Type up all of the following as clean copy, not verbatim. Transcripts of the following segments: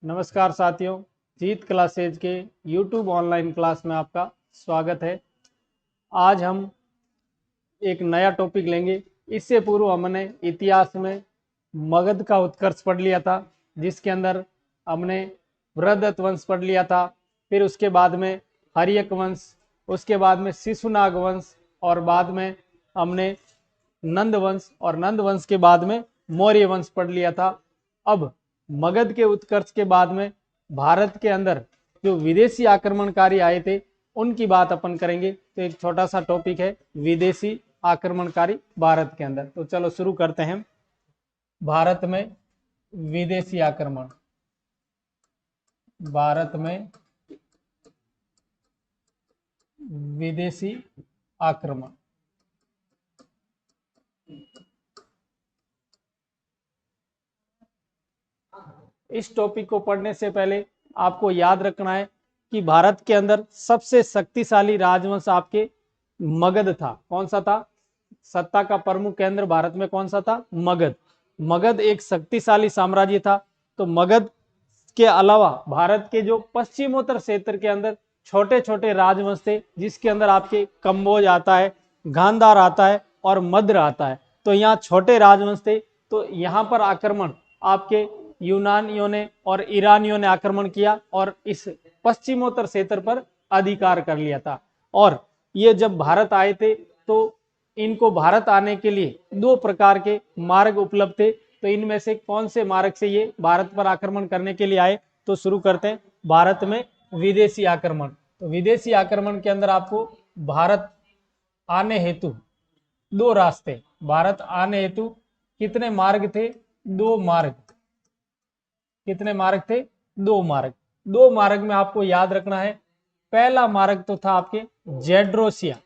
नमस्कार साथियों, जीत क्लासेज के YouTube ऑनलाइन क्लास में आपका स्वागत है। आज हम एक नया टॉपिक लेंगे। इससे पूर्व हमने इतिहास में मगध का उत्कर्ष पढ़ लिया था, जिसके अंदर हमने बृहद्रथ वंश पढ़ लिया था। फिर उसके बाद में हर्यक वंश, उसके बाद में शिशुनाग वंश और बाद में हमने नंद वंश और नंद वंश के बाद में मौर्य वंश पढ़ लिया था। अब मगध के उत्कर्ष के बाद में भारत के अंदर जो विदेशी आक्रमणकारी आए थे उनकी बात अपन करेंगे। तो एक छोटा सा टॉपिक है विदेशी आक्रमणकारी भारत के अंदर। तो चलो शुरू करते हैं। भारत में विदेशी आक्रमण, भारत में विदेशी आक्रमण। इस टॉपिक को पढ़ने से पहले आपको याद रखना है कि भारत के अंदर सबसे शक्तिशाली राजवंश आपके मगध था। कौन सा था? सत्ता का प्रमुख केंद्र भारत में कौन सा था? मगध। मगध एक शक्तिशाली साम्राज्य था। तो मगध के अलावा भारत के जो पश्चिमोत्तर क्षेत्र के अंदर छोटे छोटे राजवंश थे, जिसके अंदर आपके कंबोज आता है, गांधार आता है और मद्र आता है। तो यहाँ छोटे राजवंश थे। तो यहाँ पर आक्रमण आपके यूनानियों ने और ईरानियों ने आक्रमण किया और इस पश्चिमोत्तर क्षेत्र पर अधिकार कर लिया था। और ये जब भारत आए थे तो इनको भारत आने के लिए दो प्रकार के मार्ग उपलब्ध थे। तो इनमें से कौन से मार्ग से ये भारत पर आक्रमण करने के लिए आए? तो शुरू करते हैं भारत में विदेशी आक्रमण। तो विदेशी आक्रमण के अंदर आपको भारत आने हेतु दो रास्ते, भारत आने हेतु कितने मार्ग थे? दो मार्ग। कितने मार्ग थे? दो मार्ग। दो मार्ग में आपको याद रखना है, पहला मार्ग तो था आपके जेड्रोसिया,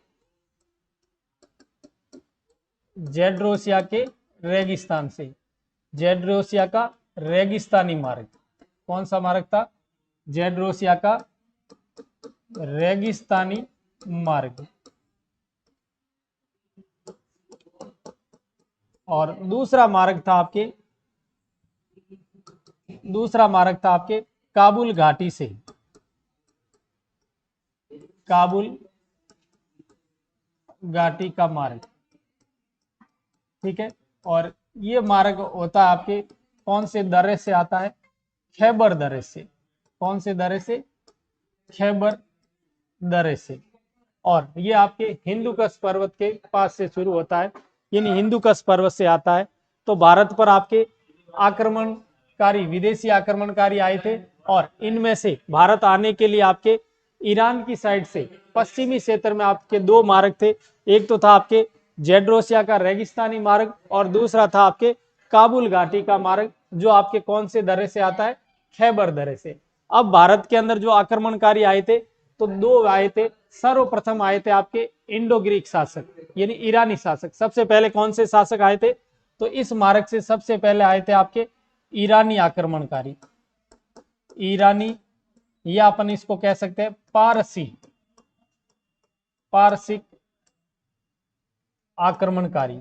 जेड्रोसिया के रेगिस्तान से, जेड्रोसिया का रेगिस्तानी मार्ग। कौन सा मार्ग था? जेड्रोसिया का रेगिस्तानी मार्ग। और दूसरा मार्ग था आपके काबुल घाटी से, काबुल घाटी का मार्ग। ठीक है। और ये मार्ग होता है आपके कौन से दर्रे से आता है? खैबर दर्रे से। कौन से दर्रे से? खैबर दर्रे से। और ये आपके हिंदुकुश पर्वत के पास से शुरू होता है, यानी हिंदुकुश पर्वत से आता है। तो भारत पर आपके आक्रमणकारी, विदेशी आक्रमणकारी आए थे और इनमें से भारत आने के लिए आपके ईरान की साइड से पश्चिमी क्षेत्र में आपके दो मार्ग थे। एक तो था आपके जेड्रोसिया का रेगिस्तानी मार्ग और दूसरा था आपके काबुल घाटी का मार्ग, जो आपके कौन से दर्रे से आता है? खैबर दर्रे से। अब भारत के अंदर जो आक्रमणकारी आए थे तो दो आए थे। सर्वप्रथम आए थे आपके इंडो ग्रीक शासक, यानी ईरानी शासक। सबसे पहले कौन से शासक आए थे? तो इस मार्ग से सबसे पहले आए थे आपके ईरानी आक्रमणकारी, ईरानी, या अपन इसको कह सकते हैं पारसी, पारसिक आक्रमणकारी,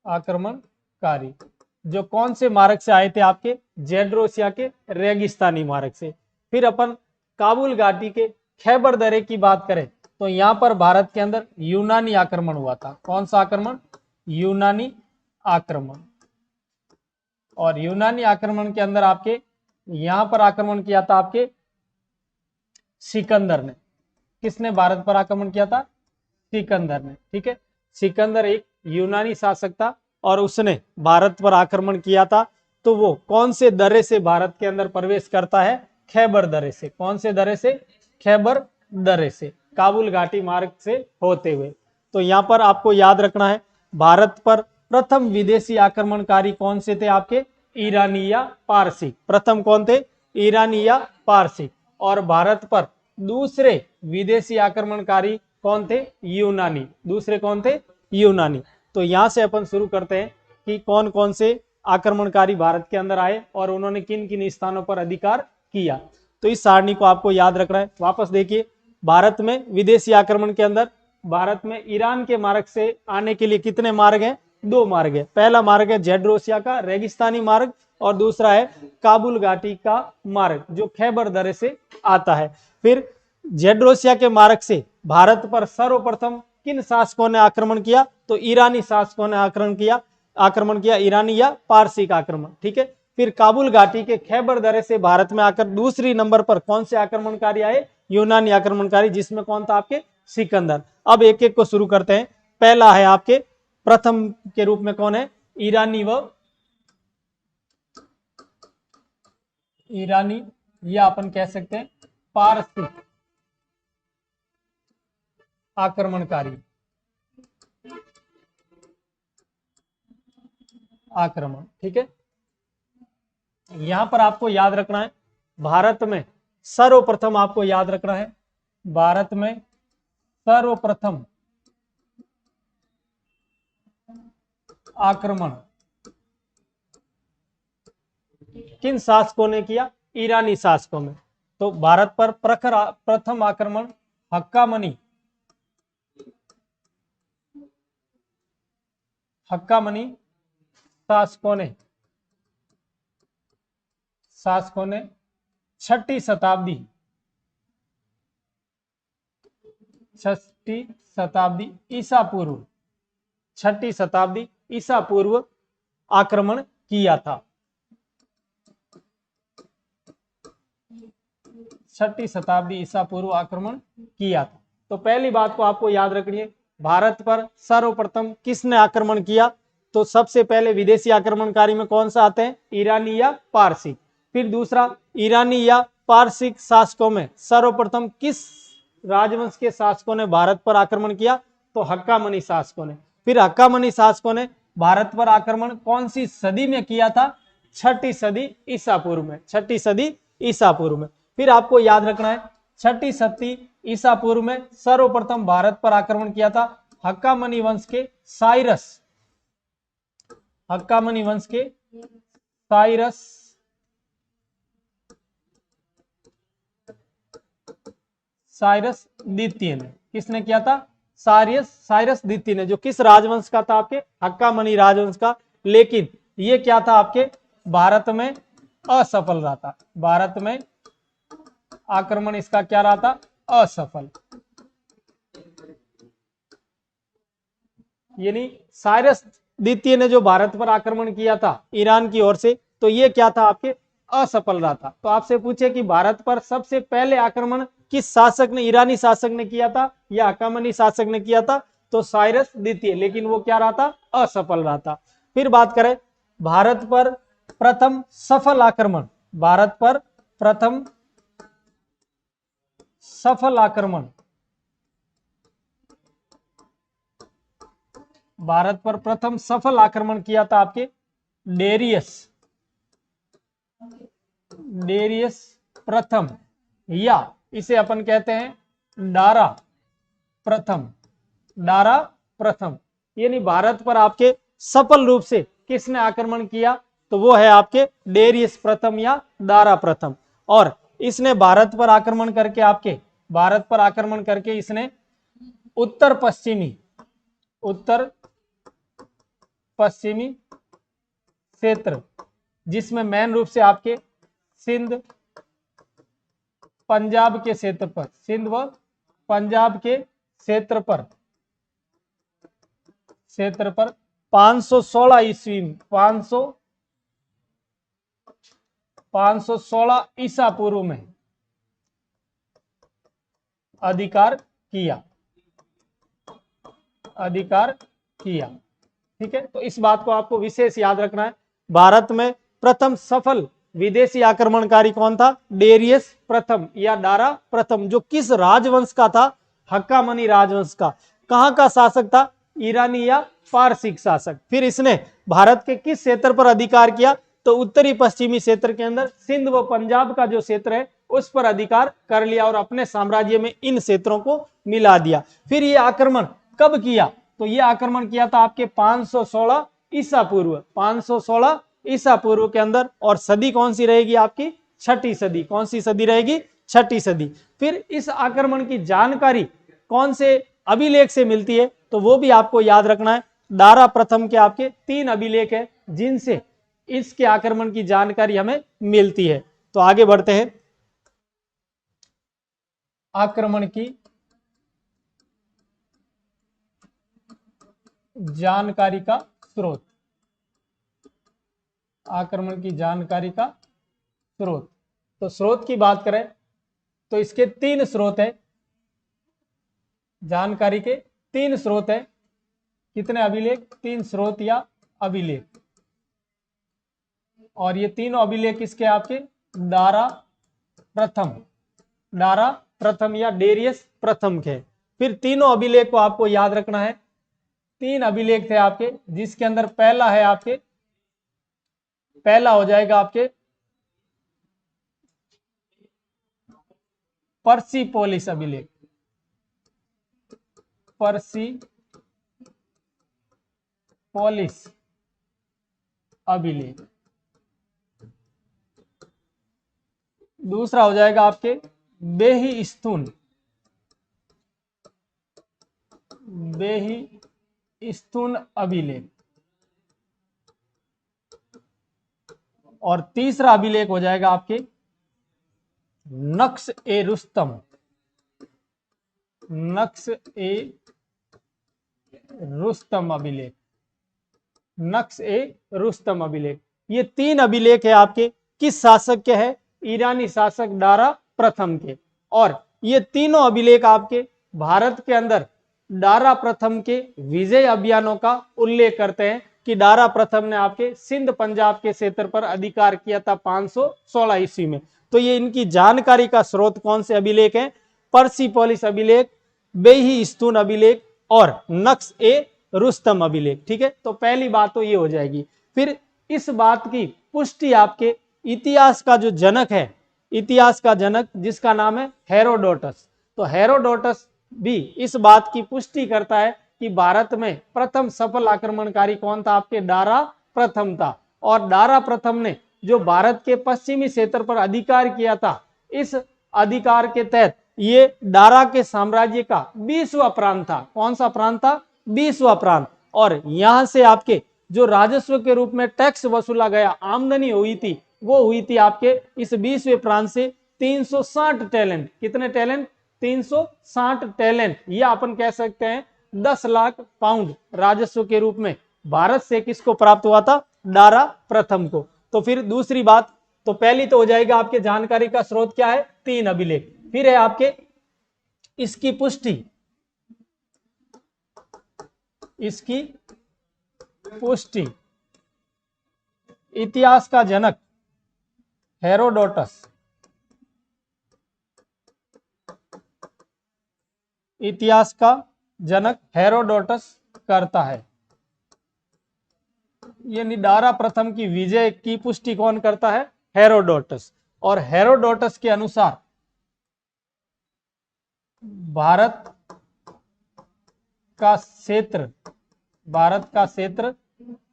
आक्रमणकारी, जो कौन से मार्ग से आए थे? आपके जेड्रोसिया के रेगिस्तानी मार्ग से। फिर अपन काबुल घाटी के खैबर दर्रे की बात करें तो यहाँ पर भारत के अंदर यूनानी आक्रमण हुआ था। कौन सा आक्रमण? यूनानी आक्रमण। और यूनानी आक्रमण के अंदर आपके यहाँ पर आक्रमण किया था आपके सिकंदर ने। किसने भारत पर आक्रमण किया था? सिकंदर ने। ठीक है। सिकंदर एक यूनानी शासक था और उसने भारत पर आक्रमण किया था। तो वो कौन से दर्रे से भारत के अंदर प्रवेश करता है? खैबर दर्रे से। कौन से दर्रे से? खैबर दर्रे से, काबुल घाटी मार्ग से होते हुए। तो यहाँ पर आपको याद रखना है, भारत पर प्रथम विदेशी आक्रमणकारी कौन से थे? आपके ईरानी या पारसी। प्रथम कौन थे? ईरानी या पारसी। और भारत पर दूसरे विदेशी आक्रमणकारी कौन थे? यूनानी। दूसरे कौन थे? यूनानी। तो यहां से अपन शुरू करते हैं कि कौन कौन से आक्रमणकारी भारत के अंदर आए और उन्होंने किन किन स्थानों पर अधिकार किया। तो इस सारणी को आपको याद रखना है। वापस देखिए, भारत में विदेशी आक्रमण के अंदर भारत में ईरान के मार्ग से आने के लिए कितने मार्ग हैं? दो मार्ग है। पहला मार्ग है जेड्रोसिया का रेगिस्तानी मार्ग और दूसरा है काबुल घाटी का मार्ग जो खैबर दर्रे से आता है। फिर जेड्रोसिया के मार्ग से भारत पर सर्वप्रथम किन शासकों ने आक्रमण किया? तो ईरानी शासकों ने आक्रमण किया ईरानी या पारसिक आक्रमण। ठीक है। फिर काबुल घाटी के खैबर दर्रे से भारत में आकर दूसरी नंबर पर कौन से आक्रमणकारी आए? यूनानी आक्रमणकारी, जिसमें कौन था? आपके सिकंदर। अब एक एक को शुरू करते हैं। पहला है आपके प्रथम के रूप में कौन है? ईरानी या अपन कह सकते हैं पारसिक आक्रमणकारी आक्रमण। ठीक है। यहां पर आपको याद रखना है, भारत में सर्वप्रथम आपको याद रखना है, भारत में सर्वप्रथम आक्रमण किन शासकों ने किया? ईरानी शासकों में। तो भारत पर प्रथम आक्रमण हक्कामनी शासकों ने छठी शताब्दी ईसा पूर्व आक्रमण किया था। छठी शताब्दी ईसा पूर्व आक्रमण किया था। तो पहली बात को आपको याद रखनी है, भारत पर सर्वप्रथम किसने आक्रमण किया? तो सबसे पहले विदेशी आक्रमणकारी में कौन सा आते हैं? ईरानी या पारसिक। फिर दूसरा, ईरानी या पारसिक शासकों में सर्वप्रथम किस राजवंश के शासकों ने भारत पर आक्रमण किया? तो हक्कामनी शासकों ने। फिर हक्कामनी शासकों ने भारत पर आक्रमण कौन सी सदी में किया था? छठी सदी ईसा पूर्व में। छठी सदी ईसा पूर्व में। फिर आपको याद रखना है, छठी सदी ईसा पूर्व में सर्वप्रथम भारत पर आक्रमण किया था हक्कामनी वंश के साइरस द्वितीय ने। किसने किया था? साइरस द्वितीय ने, जो किस राजवंश का था? आपके हक्कामनी राजवंश का। लेकिन ये क्या था? आपके भारत में असफल रहा था। भारत में आक्रमण इसका क्या रहा था? असफल। यानी साइरस द्वितीय ने जो भारत पर आक्रमण किया था ईरान की ओर से, तो ये क्या था? आपके असफल रहा था। तो आपसे पूछे कि भारत पर सबसे पहले आक्रमण किस शासक ने, ईरानी शासक ने किया था या हक्कामनी शासक ने किया था? तो साइरस द्वितीय, लेकिन वो क्या रहा था? असफल रहा था। फिर बात करें भारत पर प्रथम सफल आक्रमण, भारत पर प्रथम सफल आक्रमण, भारत पर प्रथम सफल आक्रमण किया था आपके डेरियस प्रथम, या इसे अपन कहते हैं डारा प्रथम। यानी भारत पर आपके सफल रूप से किसने आक्रमण किया? तो वो है आपके डेरियस प्रथम या दारा प्रथम। और इसने भारत पर आक्रमण करके इसने उत्तर पश्चिमी क्षेत्र, जिसमें मेन रूप से आपके सिंध पंजाब के क्षेत्र पर, सिंध व पंजाब के क्षेत्र पर 516 ईस्वी में 516 ईसा पूर्व में अधिकार किया। ठीक है। तो इस बात को आपको विशेष याद रखना है, भारत में प्रथम सफल विदेशी आक्रमणकारी कौन था? डेरियस प्रथम या दारा प्रथम, जो किस राजवंश का था? हक्कामनी राजवंश का। कहां का शासक था? ईरानी या पारसिक शासक। फिर इसने भारत के किस क्षेत्र पर अधिकार किया? तो उत्तरी पश्चिमी क्षेत्र के अंदर सिंध व पंजाब का जो क्षेत्र है उस पर अधिकार कर लिया और अपने साम्राज्य में इन क्षेत्रों को मिला दिया। फिर ये आक्रमण कब किया? तो ये आक्रमण किया था आपके 516 ईसा पूर्व, 516 ईसा पूर्व के अंदर। और सदी कौन सी रहेगी आपकी? छठी सदी। कौन सी सदी रहेगी? छठी सदी। फिर इस आक्रमण की जानकारी कौन से अभिलेख से मिलती है? तो वो भी आपको याद रखना है। दारा प्रथम के आपके 3 अभिलेख है, जिनसे इसके आक्रमण की जानकारी हमें मिलती है। तो आगे बढ़ते हैं। आक्रमण की जानकारी का स्रोत, आक्रमण की जानकारी का स्रोत। तो स्रोत की बात करें तो इसके 3 स्रोत है, जानकारी के 3 स्रोत है। कितने अभिलेख? 3 स्रोत या अभिलेख। और ये तीनों अभिलेख किसके? आपके दारा प्रथम, दारा प्रथम या डेरियस प्रथम के। फिर तीनों अभिलेख को आपको याद रखना है। 3 अभिलेख थे आपके, जिसके अंदर पहला है आपके, पहला हो जाएगा आपके पर्सिपोलिस अभिलेख, पर्सिपोलिस अभिलेख। दूसरा हो जाएगा आपके बेहिस्तून, बेहिस्तून अभिलेख। और तीसरा अभिलेख हो जाएगा आपके नक्श ए रुस्तम, नक्श ए रुस्तम अभिलेख, नक्श ए रुस्तम अभिलेख। ये 3 अभिलेख है आपके, किस शासक के है? ईरानी शासक दारा प्रथम के। और ये तीनों अभिलेख आपके भारत के अंदर दारा प्रथम के विजय अभियानों का उल्लेख करते हैं कि दारा प्रथम ने आपके सिंध पंजाब के क्षेत्र पर अधिकार किया था 516 ईस्वी में। तो ये इनकी जानकारी का स्रोत कौन से अभिलेख हैं? पर्सिपोलिस अभिलेख, बेहिस्तून अभिलेख और नक्श ए रुस्तम अभिलेख। ठीक है, तो पहली बात तो ये हो जाएगी। फिर इस बात की पुष्टि आपके इतिहास का जो जनक है, इतिहास का जनक जिसका नाम है हेरोडोटस। तो हेरोडोटस भी इस बात की पुष्टि करता है कि भारत में प्रथम सफल आक्रमणकारी कौन था? आपके दारा प्रथम था। और दारा प्रथम ने जो भारत के पश्चिमी क्षेत्र पर अधिकार किया था, इस अधिकार के तहत ये दारा के साम्राज्य का 20वां प्रांत था। कौन सा प्रांत था? 20वां प्रांत। और यहां से आपके जो राजस्व के रूप में टैक्स वसूला गया, आमदनी हुई थी, वो हुई थी आपके इस 20वें प्रांत से 360 टैलेंट। कितने टैलेंट? 360 टैलेंट। या अपन कह सकते हैं 10 लाख पाउंड राजस्व के रूप में भारत से किसको प्राप्त हुआ था? दारा प्रथम को। तो फिर दूसरी बात, तो पहली तो हो जाएगा आपके जानकारी का स्रोत क्या है? 3 अभिलेख। फिर है आपके इसकी पुष्टि, इसकी पुष्टि इतिहास का जनक हेरोडोटस, इतिहास का जनक हेरोडोटस करता है। यानी दारा प्रथम की विजय की पुष्टि कौन करता है? हेरोडोटस। और हेरोडोटस के अनुसार भारत का क्षेत्र, भारत का क्षेत्र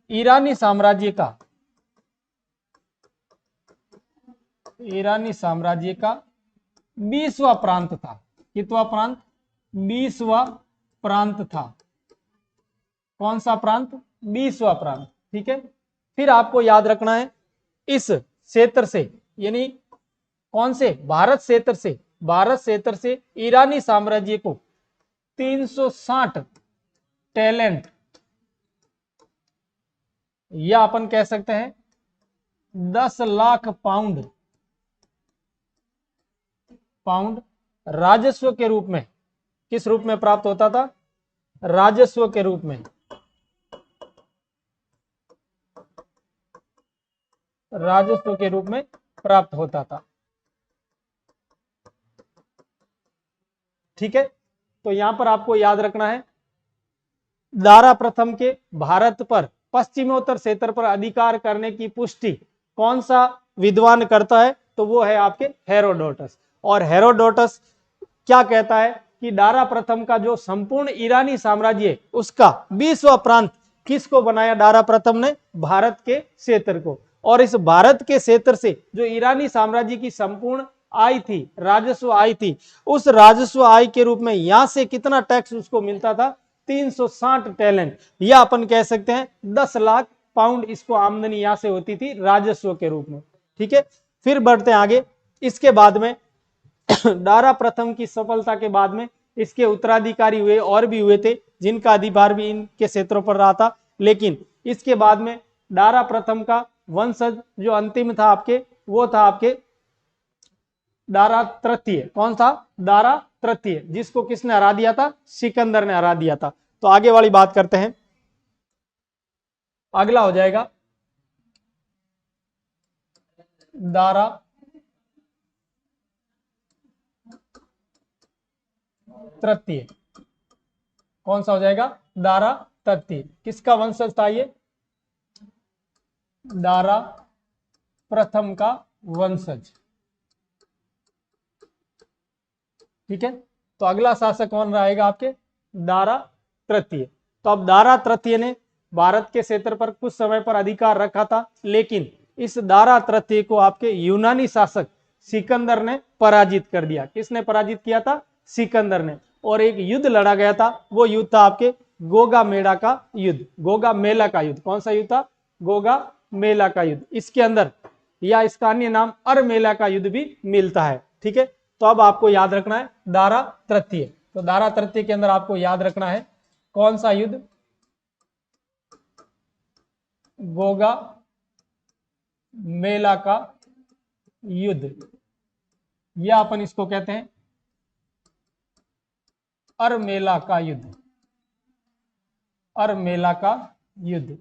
ईरानी साम्राज्य का, ईरानी साम्राज्य का 20वां प्रांत था। कितवा प्रांत? 20वां प्रांत था। कौन सा प्रांत? 20वां प्रांत। ठीक है, फिर आपको याद रखना है इस क्षेत्र से, यानी कौन से? भारत क्षेत्र से, भारत क्षेत्र से ईरानी साम्राज्य को 360 टैलेंट, या अपन कह सकते हैं 10 लाख पाउंड, पाउंड राजस्व के रूप में, किस रूप में प्राप्त होता था? राजस्व के रूप में, राजस्व के रूप में प्राप्त होता था। ठीक है, तो यहां पर आपको याद रखना है दारा प्रथम के भारत पर पश्चिमोत्तर क्षेत्र पर अधिकार करने की पुष्टि कौन सा विद्वान करता है? तो वो है आपके हेरोडोटस। और हेरोडोटस क्या कहता है कि दारा प्रथम का जो संपूर्ण ईरानी साम्राज्य है, उसका 20वां प्रांत किसको बनाया? दारा प्रथम ने भारत के क्षेत्र को। और इस भारत के क्षेत्र से जो ईरानी साम्राज्य की संपूर्ण आय थी, राजस्व आय थी, उस राजस्व आय के रूप में यहां से कितना टैक्स उसको मिलता था? 360 टैलेंट, या अपन कह सकते हैं 10 लाख पाउंड इसको आमदनी यहां से होती थी राजस्व के रूप में। ठीक है, फिर बढ़ते हैं आगे। इसके बाद में दारा प्रथम की सफलता के बाद में इसके उत्तराधिकारी हुए और भी हुए थे जिनका अधिकार भी इनके क्षेत्रों पर रहा था, लेकिन इसके बाद में दारा प्रथम का वंशज जो अंतिम था आपके, वो था आपके दारा तृतीय। कौन था? दारा तृतीय, जिसको किसने हरा दिया था? सिकंदर ने हरा दिया था। तो आगे वाली बात करते हैं। अगला हो जाएगा दारा तृतीय। कौन सा हो जाएगा? दारा तृतीय। किसका वंशज था ये? दारा प्रथम का वंशज। ठीक है, तो अगला शासक कौन रहेगा आपके? दारा तृतीय। तो अब दारा तृतीय ने भारत के क्षेत्र पर कुछ समय पर अधिकार रखा था, लेकिन इस दारा तृतीय को आपके यूनानी शासक सिकंदर ने पराजित कर दिया। किसने पराजित किया था? सिकंदर ने। और एक युद्ध लड़ा गया था, वो युद्ध था आपके गोगा मेड़ा का युद्ध, गोगा मेला का युद्ध। कौन सा युद्ध था? गोगा मेला का युद्ध। इसके अंदर या इसका अन्य नाम अर मेला का युद्ध भी मिलता है। ठीक है, तो अब आपको याद रखना है दारा तृतीय। तो दारा तृतीय के अंदर आपको याद रखना है कौन सा युद्ध? गोगा मेला का युद्ध, या अपन इसको कहते हैं अर मेला का युद्ध। अर मेला का युद्ध।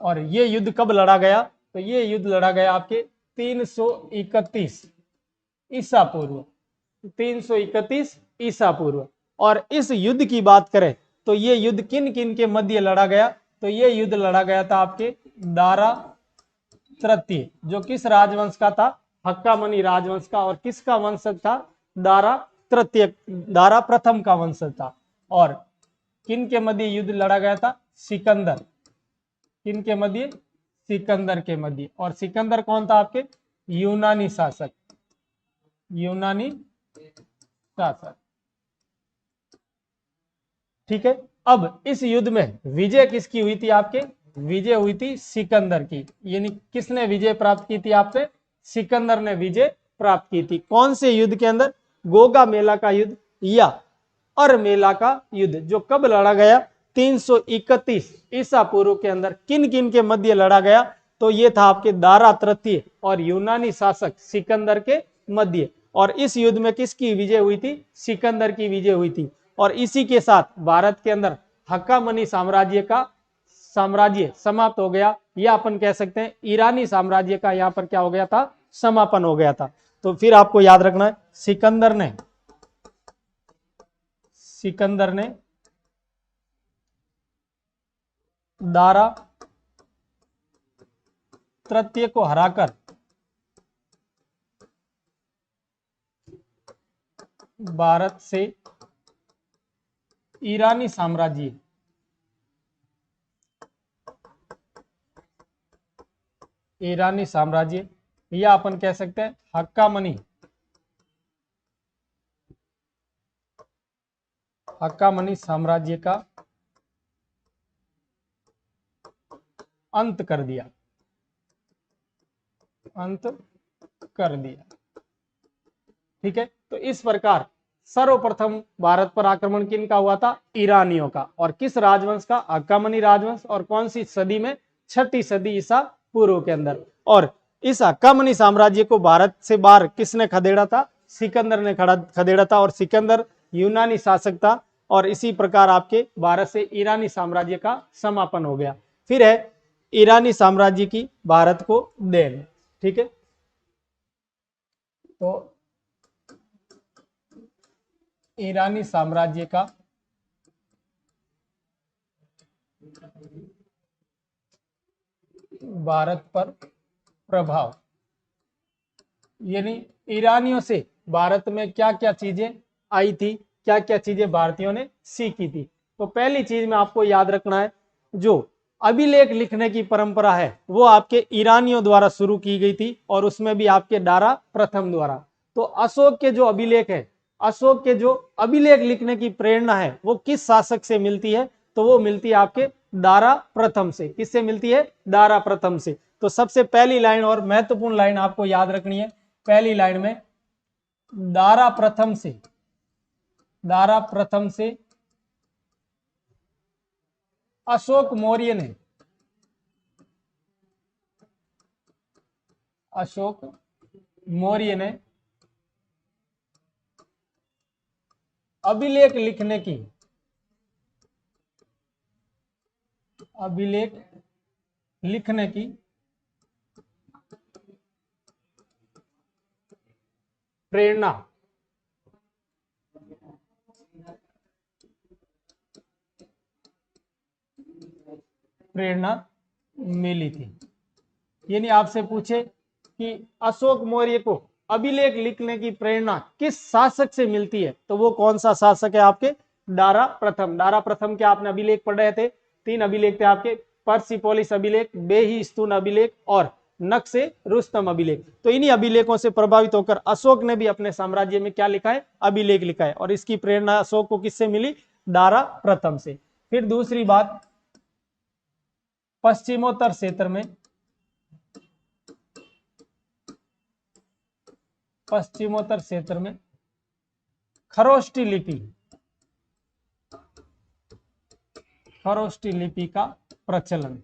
और ये युद्ध कब लड़ा गया? तो ये युद्ध लड़ा गया आपके 331 ईसा पूर्व। 331 ईसा पूर्व। और इस युद्ध की बात करें तो ये युद्ध किन किन के मध्य लड़ा गया? तो ये युद्ध लड़ा गया था आपके दारा तृतीय, जो किस राजवंश का था? हक्कामनी राजवंश का। और किसका वंशज था? दारा तृतीय, दारा प्रथम का वंशज था। और किन के मध्य युद्ध लड़ा गया था? सिकंदर। किन के मध्य? सिकंदर के मध्य। और सिकंदर कौन था आपके? यूनानी शासक। यूनानी शासक। ठीक है, अब इस युद्ध में विजय किसकी हुई थी आपके? विजय हुई थी सिकंदर की। यानी किसने विजय प्राप्त की थी आपसे? सिकंदर ने विजय प्राप्त की थी। कौन से युद्ध के अंदर? गोगा मेला का युद्ध या अर मेला का युद्ध, जो कब लड़ा गया? 331 ईसा पूर्व के अंदर। किन किन के मध्य लड़ा गया? तो ये था आपके दारा तृतीय और यूनानी शासक सिकंदर के मध्य। और इस युद्ध में किसकी विजय हुई थी? सिकंदर की विजय हुई थी। और इसी के साथ भारत के अंदर हक्कामनी साम्राज्य का साम्राज्य समाप्त हो गया, या अपन कह सकते हैं ईरानी साम्राज्य का यहाँ पर क्या हो गया था? समापन हो गया था। तो फिर आपको याद रखना है सिकंदर ने दारा तृतीय को हराकर भारत से ईरानी साम्राज्य या अपन कह सकते हैं हक्कामनी साम्राज्य का अंत कर दिया। ठीक है, तो इस प्रकार सर्वप्रथम भारत पर आक्रमण किन का हुआ था? ईरानियों का। और किस राजवंश का? हक्कामनी राजवंश। और कौन सी सदी में? 6ठी सदी ईसा पूर्व के अंदर। और इस हक्कामनी साम्राज्य को भारत से बाहर किसने खदेड़ा था? सिकंदर ने खदेड़ा था। और सिकंदर यूनानी शासक था। और इसी प्रकार आपके भारत से ईरानी साम्राज्य का समापन हो गया। फिर है ईरानी साम्राज्य की भारत को देन। ठीक है, तो ईरानी साम्राज्य का भारत पर प्रभाव, यानी ईरानियों से भारत में क्या क्या चीजें आई थी, क्या क्या चीजें भारतीयों ने सीखी थी। तो पहली चीज में आपको याद रखना है, जो अभिलेख लिखने की परंपरा है वो आपके ईरानियों द्वारा शुरू की गई थी, और उसमें भी आपके दारा प्रथम द्वारा। तो अशोक के जो अभिलेख है, अशोक के जो अभिलेख लिखने की प्रेरणा है वो किस शासक से मिलती है, तो वो मिलती है आपके दारा प्रथम से। किससे मिलती है? दारा प्रथम से। तो सबसे पहली लाइन और महत्वपूर्ण लाइन आपको याद रखनी है। पहली लाइन में दारा प्रथम से, दारा प्रथम से अशोक मौर्य ने, अशोक मौर्य ने अभिलेख लिखने की, अभिलेख लिखने की प्रेरणा मिली थी। यानी आपसे पूछे कि अशोक मौर्य को अभिलेख लिखने की प्रेरणा किस शासक से मिलती है, तो वो कौन सा शासक है? आपके दारा प्रथम। दारा प्रथम के आपने अभिलेख पढ़ रहे थे, 3 अभिलेख थे आपके, पर्सिपोलिस अभिलेख, बेहिस्तून अभिलेख और नक्शे रुस्तम अभिलेख। तो इन्हीं अभिलेखों से प्रभावित होकर अशोक ने भी अपने साम्राज्य में क्या लिखा है? अभिलेख लिखा है। और इसकी प्रेरणा अशोक को किससे मिली? दारा प्रथम से। फिर दूसरी बात, पश्चिमोत्तर क्षेत्र में, पश्चिमोत्तर क्षेत्र में खरोष्टी लिपि, खरोष्टी लिपि का प्रचलन,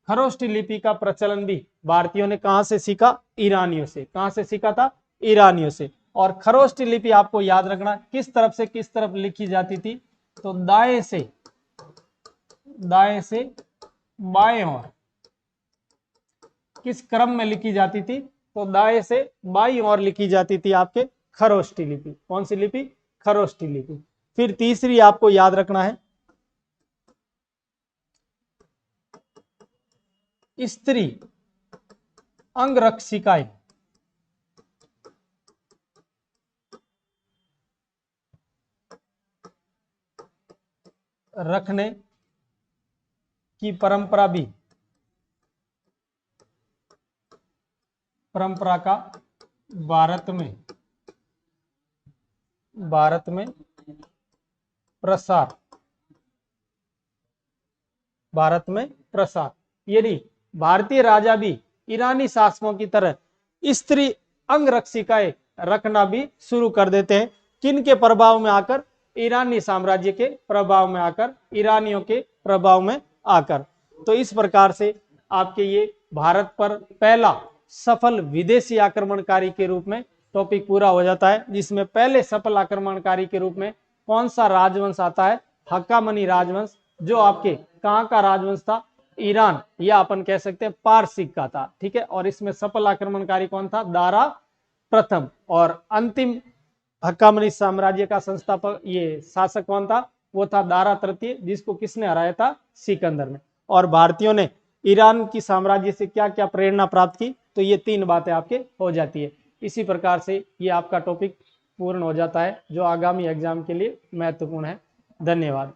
खरोष्टी लिपि का प्रचलन भी भारतीयों ने कहां से सीखा? ईरानियों से। कहां से सीखा था? ईरानियों से। और खरोष्टी लिपि आपको याद रखना किस तरफ से किस तरफ लिखी जाती थी, तो दाएं से, दाएं से बाएं ओर। किस क्रम में लिखी जाती थी? तो दाएं से बाईं ओर लिखी जाती थी आपके खरोष्टी लिपि। कौन सी लिपि? खरोष्टी लिपि। फिर तीसरी आपको याद रखना है, स्त्री अंगरक्षिकाएं, रखने की परंपरा भी, परंपरा का भारत में, भारत में प्रसार, भारत में प्रसार। यदि भारतीय राजा भी ईरानी शासकों की तरह स्त्री अंगरक्षिकाएं रखना भी शुरू कर देते हैं। किन के प्रभाव में आकर? ईरानी साम्राज्य के प्रभाव में आकर, ईरानियों के प्रभाव में आकर। तो इस प्रकार से आपके ये भारत पर पहला सफल विदेशी आक्रमणकारी के रूप में टॉपिक पूरा हो जाता है, जिसमें पहले सफल आक्रमणकारी के रूप में कौन सा राजवंश आता है? हक्कामनी राजवंश, जो आपके कहां का राजवंश था? ईरान, या अपन कह सकते हैं पारसिक का था। ठीक है। और इसमें सफल आक्रमणकारी कौन था? दारा प्रथम। और अंतिम हक्कामनी साम्राज्य का संस्थापक, ये शासक कौन था? वो था दारा तृतीय, जिसको किसने हराया था? सिकंदर ने। और भारतीयों ने ईरान की साम्राज्य से क्या क्या प्रेरणा प्राप्त की, तो ये 3 बातें आपके हो जाती है। इसी प्रकार से ये आपका टॉपिक पूर्ण हो जाता है, जो आगामी एग्जाम के लिए महत्वपूर्ण है। धन्यवाद।